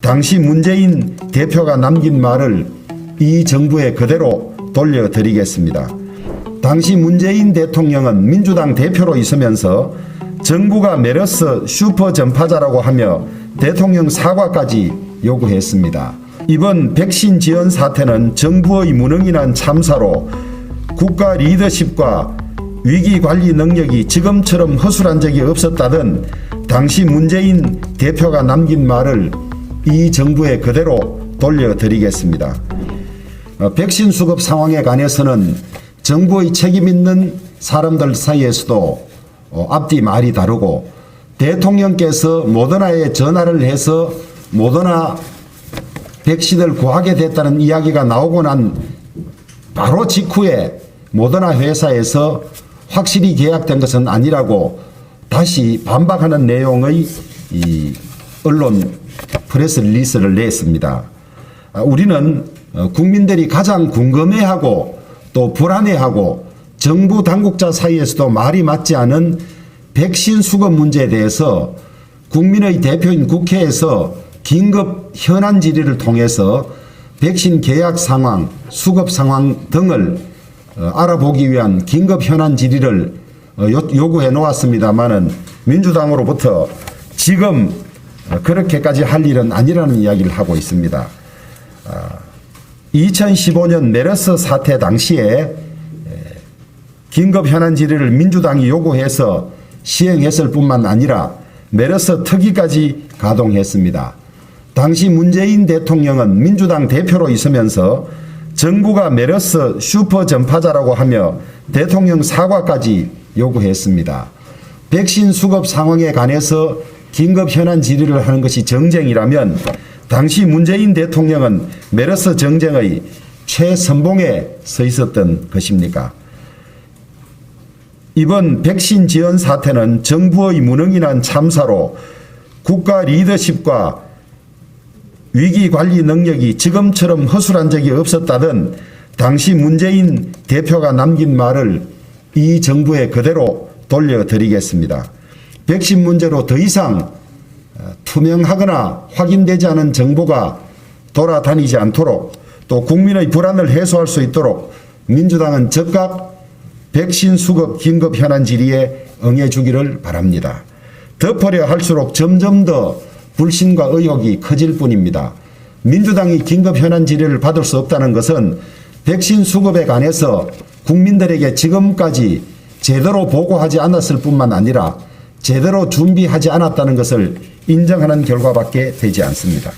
당시 문재인 대표가 남긴 말을 이 정부에 그대로 돌려드리겠습니다. 당시 문재인 대통령은 민주당 대표로 있으면서 정부가 메르스 슈퍼 전파자라고 하며 대통령 사과까지 요구했습니다. 이번 백신 지원 사태는 정부의 무능인한 참사로 국가 리더십과 위기관리 능력이 지금처럼 허술한 적이 없었다던 당시 문재인 대표가 남긴 말을 이 정부에 그대로 돌려드리겠습니다. 백신 수급 상황에 관해서는 정부의 책임 있는 사람들 사이에서도 앞뒤 말이 다르고 대통령께서 모더나에 전화를 해서 모더나 백신을 구하게 됐다는 이야기가 나오고 난 바로 직후에 모더나 회사에서 확실히 계약된 것은 아니라고 다시 반박하는 내용의 이 언론 프레스 릴리스를 냈습니다. 우리는 국민들이 가장 궁금해하고 또 불안해하고 정부 당국자 사이에서도 말이 맞지 않은 백신 수급 문제에 대해서 국민의 대표인 국회에서 긴급 현안 질의를 통해서 백신 계약 상황, 수급 상황 등을 알아보기 위한 긴급 현안 질의를 요구해 놓았습니다마는 민주당으로부터 지금 그렇게까지 할 일은 아니라는 이야기를 하고 있습니다. 2015년 메르스 사태 당시에 긴급 현안 질의를 민주당이 요구해서 시행했을 뿐만 아니라 메르스 특위까지 가동했습니다. 당시 문재인 대통령은 민주당 대표로 있으면서 정부가 메르스 슈퍼 전파자라고 하며 대통령 사과까지 요구했습니다. 백신 수급 상황에 관해서 긴급 현안 질의를 하는 것이 정쟁이라면 당시 문재인 대통령은 메르스 정쟁의 최선봉에 서 있었던 것입니까? 이번 백신 지원 사태는 정부의 무능인한 참사로 국가 리더십과 위기관리 능력이 지금처럼 허술한 적이 없었다던 당시 문재인 대표가 남긴 말을 이 정부에 그대로 돌려드리겠습니다. 백신 문제로 더 이상 투명하거나 확인되지 않은 정보가 돌아다니지 않도록 또 국민의 불안을 해소할 수 있도록 민주당은 즉각 백신 수급 긴급 현안 질의에 응해주기를 바랍니다. 덮으려 할수록 점점 더 불신과 의혹이 커질 뿐입니다. 민주당이 긴급 현안 질의를 받을 수 없다는 것은 백신 수급에 관해서 국민들에게 지금까지 제대로 보고하지 않았을 뿐만 아니라 제대로 준비하지 않았다는 것을 인정하는 결과밖에 되지 않습니다.